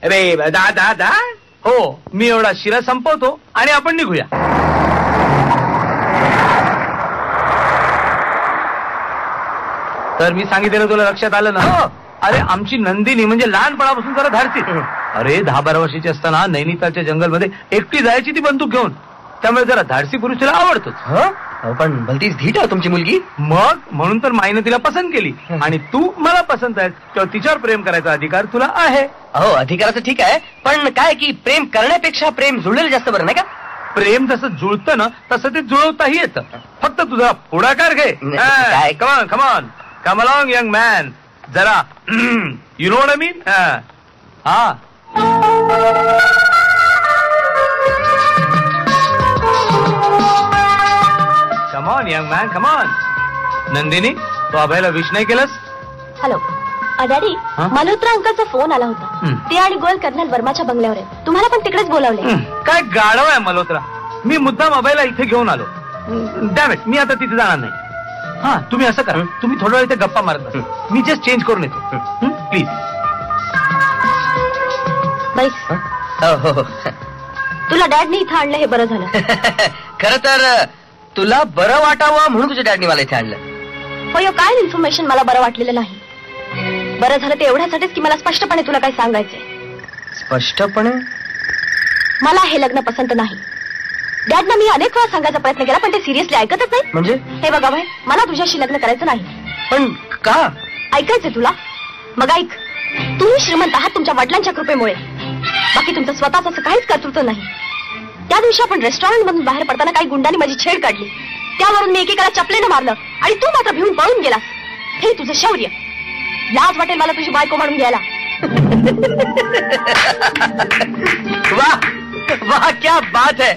अरे दा हो, मी एवढा शिरा संपवतो आणि आपण निघूया. तर मी सांगितलेलं तुला लक्षात आलं ना? अरे आमची नंदिनी म्हणजे लहानपणापासून जरा धाडसी. अरे 10-12 वर्षाची असताना नैनितालच्या जंगलमध्ये एकटी जायची ती बंदूक घेऊन. त्यामुळे जरा धाडसी पुरुष तिला आवडतोच. पण भलतीच धीट आहे तुमची मुलगी. मग म्हणून तर माईने तिला पसंत केली. आणि तू मला पसंत आहेस तेव्हा तिच्यावर प्रेम करायचा अधिकार तुला आहे. हो, अधिकाराचं ठीक आहे, पण काय की प्रेम करण्यापेक्षा प्रेम जुळलेलं जास्त बरं नाही का? प्रेम जसं जुळतं ना तसं ते जुळवताही येतं. फक्त तुझा पुढाकार घे. Come on come on come along young man. जरा you know what I mean. हा come on young man come on. Nandini, तो अभयला विश नाही केलंस? हॅलो डॅडी, मल्होत्रा अंकलचा फोन आला होता. ते आणि गोयल कर्नल वर्माच्या बंगल्यावर आहे. तुम्हाला पण तिकडेच बोलावले. काय गाढव आहे मल्होत्रा. मी मुद्दाम अभयला इथे घेऊन आलो. डॅम इट, मी आता तिथे जाणार नाही. हा, तुम्ही असं करा, तुम्ही थोडा वेळ इथे गप्पा मारत बसा. मी जस्ट चेंज करून येतो. प्लीज तुला डॅडने इथं आणलं हे बरं झालं. खरं तर तुला बरं वाटावं म्हणून तुझ्या डॅडनी मला इथे आणलं. हो, काय इन्फॉर्मेशन मला बरं वाटलेलं नाही. बरं झालं ते एवढ्यासाठीच की मला स्पष्टपणे तुला काय सांगायचंय. स्पष्टपणे? मला हे लग्न पसंत नाही. डॅडना मी अनेक वेळा सांगायचा प्रयत्न केला पण ते सिरियसली ऐकतच नाही. म्हणजे? हे बघा भाई, मला तुझ्याशी लग्न करायचं नाही. पण का? ऐकायचंय तुला? मग ऐक. तुम्ही श्रीमंत आहात तुमच्या वडिलांच्या कृपेमुळे. बाकी तुमचं स्वतःच असं काहीच कर्तृत्व नाही. त्या दिवशी आपण रेस्टॉरंट मधून बाहेर पडताना काही गुंडांनी माझी छेड काढली. त्यावरून मी एकेकाला चपलेनं मारलं आणि तू मात्र भिवून पळून गेलास. हे तुझं शौर्य. लाज वाटेल मला तुझी बायको म्हणून घ्यायला. वाह वाह, क्या बात है.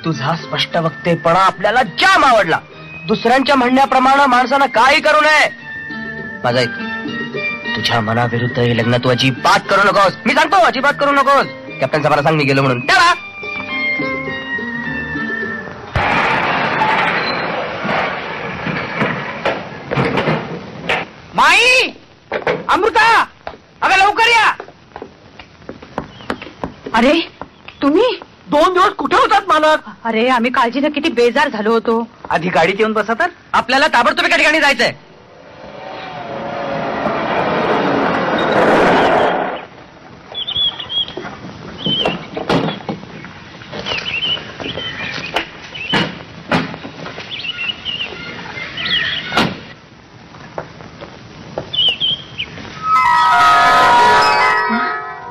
तुझा स्पष्ट वक्तेपणा आपल्याला जाम आवडला. दुसऱ्यांच्या म्हणण्याप्रमाणे माणसानं काही करू नये. माझा ऐक, तुझ्या मनाविरुद्ध हे लग्न तू अजिबात करू नकोस. मी सांगतो, अजिबात करू नकोस. कॅप्टन साहेबांना सांग मी गेलो म्हणून. त्याला माई, अमृता, अगं लवकर या. अरे तुम्ही 2 दिवस कुठे होतात मालक? अरे आम्ही काळजीनं किती बेजार झालो होतो. आधी गाडीत येऊन बसा. तर आपल्याला ताबडतोब एका ठिकाणी जायचंय.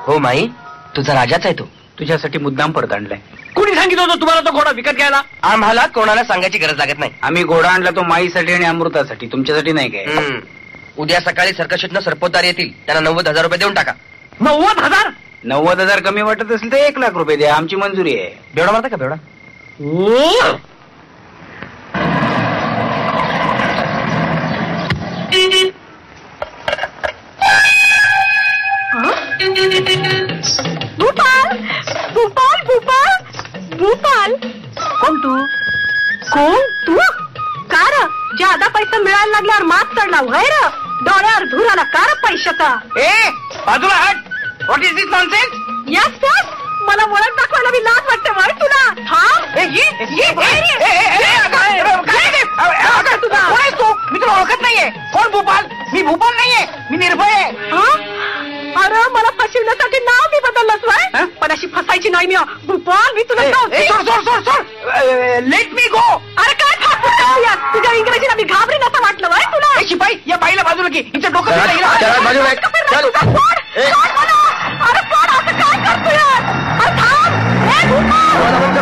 हो माई, तुझा राजाच आहे तो. तुझ्यासाठी मुद्दाम परत आणलाय. कोणी सांगितलं होतं तुम्हाला तो घोडा विकत घ्यायला? आम्हाला कोणाला सांगायची गरज लागत नाही. आम्ही घोडा आणला तो माईसाठी आणि अमृतासाठी, तुमच्यासाठी नाही काय. उद्या सकाळी सर्कशीतनं सरपोतदार येतील. त्यांना 90,000 रुपये देऊन टाका. 90,000? 90,000 कमी वाटत असेल तर 1,00,000 रुपये द्या, आमची मंजुरी आहे. बेवडा मारता का बेवडा? भूपाल भूपाल भूपाल भूपाल. कोण तू? कोण तू? का र ज्यादा पैसा मिळायला लागल्यावर मात चढला व्हय र? डोळ्यावर धूर आला का र पैशाचा? ए बाजूला हट. What is this nonsense? Yes yes, मला ओळख दाखवायला मी लाज वाटते वय तुला. मी तुला ओळखत नाहीये. कोण भूपाल? मी भूपाल नाहीये, मी निर्भय आहे. अरे मला फसवण्यासाठी नाव मी बदललंच वय, पण अशी फसायची नाही मी. भूपाल मी तुला लेट मी गो. अरे काय तुझ्या इंग्रजीला मी घाबरीन असं वाटलं वय तुला? शिपाई या बाईला बाजूला की, हिचं डोकं. अरे पण असं काय करतोय? अरे थांब.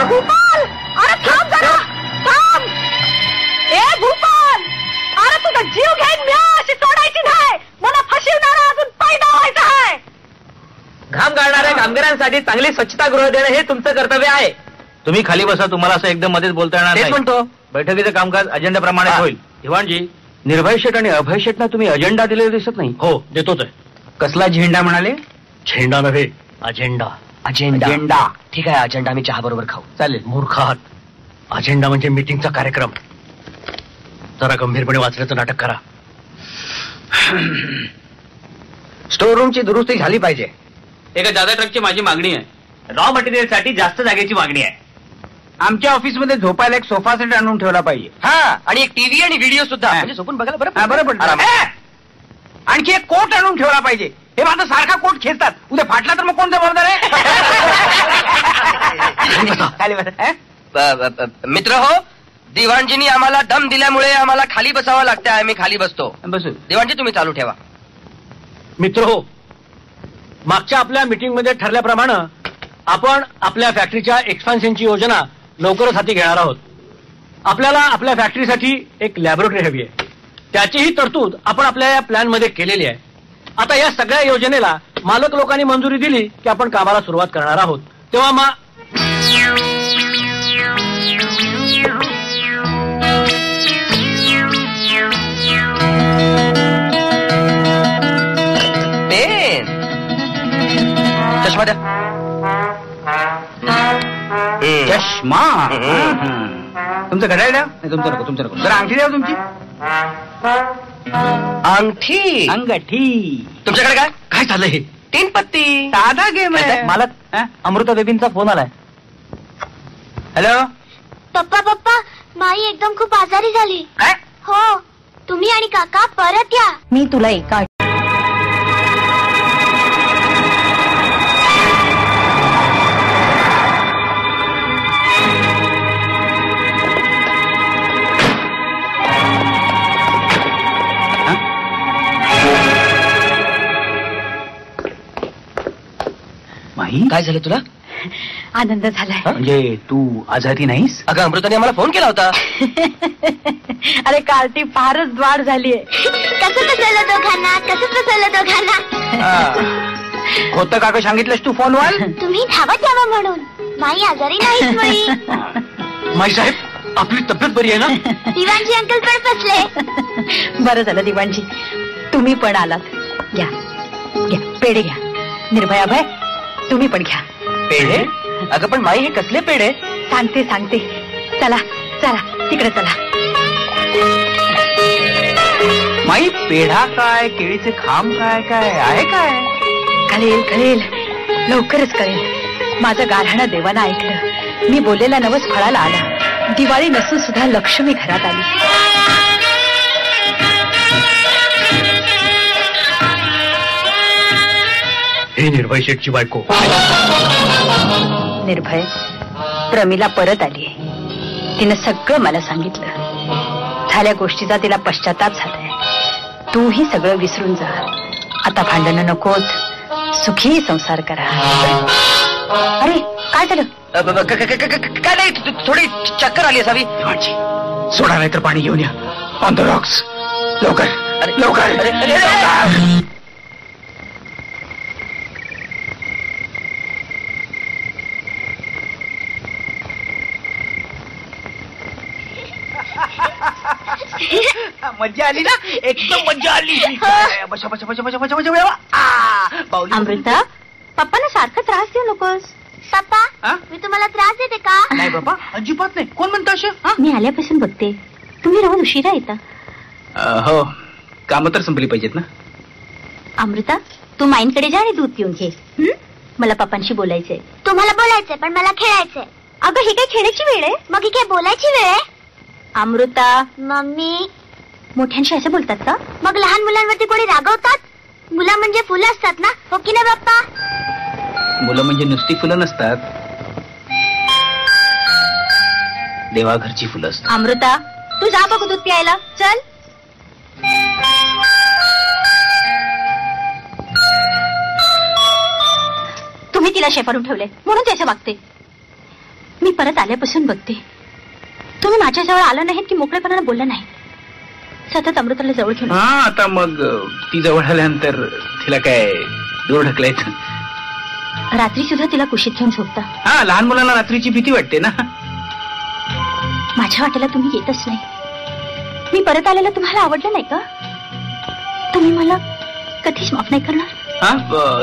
भूपाल, अरे थांब जरा, थांब. ए भूपाल, अरे तुझा जीव घेईन मी, अशी सोडायची नाही. मला फसवणारा अजून पैदा व्हायचा आहे. घाम गाळणाऱ्या कामगारांसाठी चांगली स्वच्छतागृह देणं हे तुमचं कर्तव्य आहे. तुम्ही खाली बसा, तुम्हाला असं एकदम मध्येच बोलता येणार नाही. म्हणतो बैठकीचं कामकाज अजेंडाप्रमाणे होईल. दिवाणजी, निर्भय शेठ आणि अभय शेठना तुम्ही अजेंडा दिलेला दिसत नाही. हो देतोच आहे. कसला झेंडा म्हणाले? झेंडा नव्हे, अजेंडा. अजेंडा ठीक आहे, अजेंडा आम्ही चहा बरोबर खाऊ. चालेल. मूर्खात, अजेंडा म्हणजे मीटिंगचा कार्यक्रम. जरा गंभीरपणे वाचण्याचं नाटक करा. स्टोर रूमची दुरुस्ती झाली पाहिजे. एका जादा ट्रकची माझी मागणी आहे. रॉ मटेरियल साठी जास्त जागेची मागणी आहे. आमच्या ऑफिसमध्ये झोपायला एक सोफा सेट आणून ठेवला पाहिजे. हा, आणि एक टीव्ही आणि व्हिडिओ सुद्धा, म्हणजे झोपून बघायला बरं पडतं. आणखी एक कोट आणून ठेवला पाहिजे. हे माझा सारखा कोट खेचतात, उद्या फाटला तर मग कोण जबाबदार आहे? मित्र हो, दिवाणजींनी आम्हाला दम दिल्यामुळे आम्हाला खाली बसावं लागतं. आम्ही खाली बसतो. बसू. दिवाणजी तुम्ही चालू ठेवा. मित्र हो, मागच्या आपल्या मीटिंग मध्ये ठरल्याप्रमाणे आपण आपल्या फॅक्टरीच्या एक्सपान्शनची योजना लवकरच हाती घेणार आहोत. आपल्याला आपल्या फॅक्टरीसाठी एक लॅबोरेटरी हवी आहे. त्याचीही तरतूद आपण आपल्या या प्लॅन मध्ये केलेली आहे. आता या सगळ्या योजनेला मालक लोकांनी मंजुरी दिली की आपण कामाला सुरुवात करणार आहोत. तेव्हा चष्मा द्या. चष्मा. तुमचं घड्याळ द्या. तुमचं नको. जरा अंगठी द्या तुमची. अंगठी. अंगठी. तुमच्याकडे काय झालंय? हे 3 पत्ती. साधा गेम आहे. मालक, अमृता बेबींचा फोन आलाय. हॅलो पप्पा, माई एकदम खूप आजारी झाली. हो, तुम्ही आणि काका परत या. मी तुला एका काय झालं तुला? आनंद झालाय. म्हणजे तू आजारी नाहीस? अगं, अमृताने आम्हाला फोन केला होता. अरे कार्टी फारच द्वार झालीये. कसं फसवलं दोघांना. होतं का सांगितलंस तू फोनवर? तुम्ही धावत यावं म्हणून. माई आजारी नाहीच. माई साहेब, आपली तब्येत बरी आहे ना? दिवाणजी अंकल पण फसले. बरं झालं दिवाणजी, तुम्ही पण आलात. घ्या पेढे घ्या. निर्भया भाई, तुम्ही पण घ्या पेढे. अगं पण माई, हे कसले पेढे? सांगते. चला तिकडे चला. माई, पेढा काय, केळीचे खांब काय आहे काय? कळेल लवकरच कळेल. माझं गारहाणं देवानं ऐकलं. मी बोललेला नवस फळाला आला. दिवाळी नसून सुद्धा लक्ष्मी घरात आली. हे निर्भय शेठची बायको. निर्भय, प्रमिला परत आली. तिनं सगळं मला सांगितलं. झाल्या गोष्टीचा तिला पश्चाताप झालाय. तूही सगळं विसरून जा. आता भांडणं नकोत. सुखी संसार करा. अरे काय झालं? काय नाही, थोडी चक्कर आली असावी. सोडा नाही तर पाणी घेऊन या. On the Roxx. लवकर. मजा आली ना? एकदम मजा आली. बसा. अमृता, पप्पांना सारखा त्रास देऊ नकोस. पप्पा, मी तुम्हाला त्रास देते का? नाही बाबा, अजिबात नाही. कोण म्हणतो असं? मी आल्यापासून बघते तुम्ही रोज उशिरा येता. हो, कामं तर संपली पाहिजेत ना. अमृता, तू माईंकडे जा आणि दूध पिऊन घे. मला पप्पांशी बोलायचंय. तुम्हाला बोलायचंय पण मला खेळायचंय. अगं, ही काय खेळायची वेळ आहे? मग ही काय बोलायची वेळ आहे? अमृता, मम्मी, मोठ्यांशी असं बोलतात का? मग लहान मुलांवरती कोणी रागवतात? मुलं म्हणजे फुलं असतात ना, हो की नाही बाप्पा? मुलं म्हणजे नुसती फुलं नसतात, देवाघरची फुलं असतात. अमृता, तू जा बघू दूध प्यायला. चल. तुम्ही तिला शेफारून ठेवले म्हणून त्याचं वागते. मी परत आल्यापासून बघते तुम्ही माझ्याजवळ आला नाहीत की मोकळेपणाने बोलला नाही. सतत अमृताला जवळ घेऊन. हा, आता मग ती जवळ आल्यानंतर तिला काय दूर ढकलायचं? रात्री सुद्धा तिला कुशीत घेऊन झोपता. हा, लहान मुलांना रात्रीची भीती वाटते ना. माझ्या वाटेला तुम्ही येतच नाही. मी परत आलेलं तुम्हाला आवडलं नाही का? तुम्ही मला कधीच माफ नाही करणार? हा,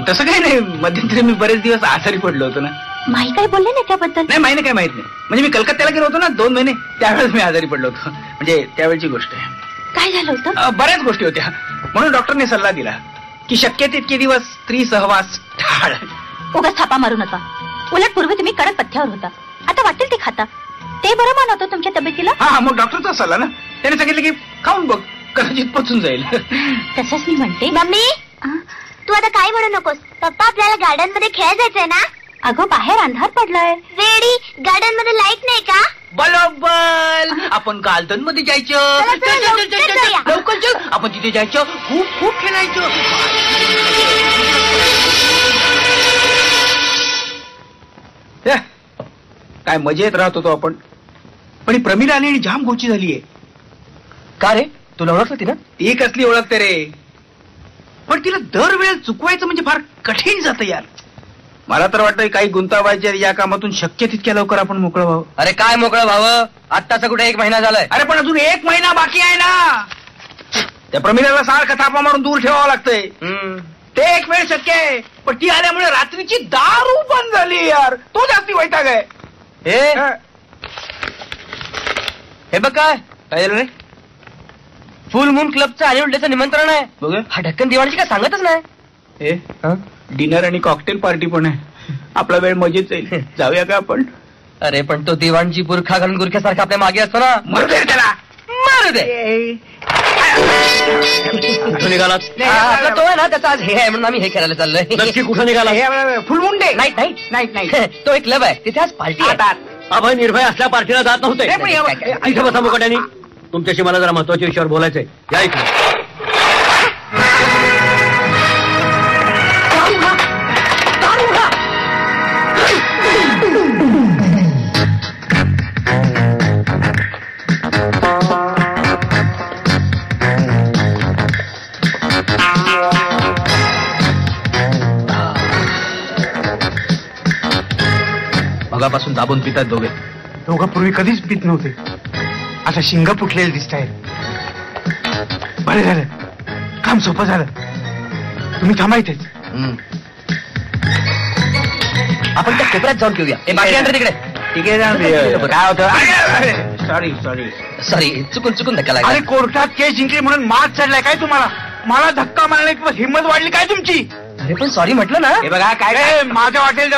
तसं काही नाही. मध्यंतरी मी बरेच दिवस आजारी पडलो होतो ना. माही काय बोलले नाही त्याबद्दल? नाही, माहीने काय माहित नाही. म्हणजे मी कलकत्त्याला गेलो होतो ना 2 महिने, त्यावेळेस मी आजारी पडलो होतो. म्हणजे त्यावेळची गोष्ट आहे. काय झालं होतं? बऱ्याच गोष्टी होत्या. म्हणून डॉक्टरने सल्ला दिला की शक्य तितके दिवस स्त्री सहवास टाळ. उगाच थापा मारू नका. उलट पूर्वी तुम्ही कडक पथ्यावर होता, आता वाटेल ते खाता. ते बरं मानवतं तुमच्या तब्येतीला. हा मग डॉक्टरचा सल्ला ना, त्याने सांगितलं की खाऊन बघ, कदाचित पचून जाईल. तसंच मी म्हणते. मम्मी तू आता काय म्हणू नकोस. पप्पा आपल्याला गार्डन मध्ये खेळ जायचंय ना. अगं बाहेर अंधार पडलाय. वेडी, गार्डन मध्ये लाईट नाही का? बरोबर, आपण गार्डन मध्ये जायचं. चला, चला, चल, चल, चल, लवकर चल, चल, जाऊया. लवकर चल. आपण तिथे जायचं, खूप खूप खेळायचं. काय मजेत राहत होतो आपण, पण ही प्रमिला आली आणि जाम गोची झालीये. का रे, तुला ओळखलं ती ना? ती कसली ओळखते रे, पण तिला दरवेळेला चुकवायचं म्हणजे फार कठीण जातं यार. मला तर वाटतं काही गुंतावायच्या या कामातून शक्य तितक्या लवकर आपण मोकळं व्हावं. अरे काय मोकळं व्हावं, आत्ताचा कुठे 1 महिना झालाय. अरे पण अजून 1 महिना बाकी आहे ना. त्या प्रमिलाला सारखं थापा मारून दूर ठेवावं लागतंय. ते एक वेळ शक्य आहे, पण ती आल्यामुळे रात्रीची दारू बंद झाली यार, तो जास्ती वैताग आहे. हे बघ काय झालं रे, फुल मून क्लबचं अॅन्युअल डेचं निमंत्रण आहे. बघ हा ढक्कन दिवाळीची काय सांगतच नाही. हे डिनर आणि कॉकटेल पार्टी पण आहे, आपला वेळ मजेत जाईल. जाऊया का आपण? अरे पण तो दिवाणची बुरखा घालून गुरख्यासारखा आपल्या मागे असतो ना. मरू दे रे त्याला. मारू दे. कुठं निघालात? आपला तो आहे ना, त्याचा आज हे आहे म्हणून आम्ही हे करायला चाललोय. नक्की कुठं निघाला? फुलमुंडे नाही नाही नाही नाही तो एक क्लब आहे, तिथे आज पार्टी आहे. अभय निर्भय असल्या पार्टीला जात नव्हते. नाही, पण या- तिथे बसा मुकाट्यानी. तुमच्याशी मला जरा महत्वाच्या विषयावर बोलायचंय. या इकडे. मगापासून दाबून पितात दोघे. दोघं पूर्वी कधीच पित नव्हते, आता शिंग फुटलेले दिसत आहेत. बरं झालं, काम सोपं झालं. तुम्ही थांबायचेच. आपण त्या कोपऱ्यात जाऊन घेऊया. हे बाकी आणलं तिकडे. ठीक आहे. काय होतं? सॉरी सॉरी, चुकून धक्का लागला. अरे कोर्टात केस जिंकली म्हणून मार्क चढलाय काय तुम्हाला? मला धक्का मारण्याची हिंमत वाढली काय तुमची? अरे पण सॉरी म्हटलं ना. हे बघा काय माझ्या वाटेल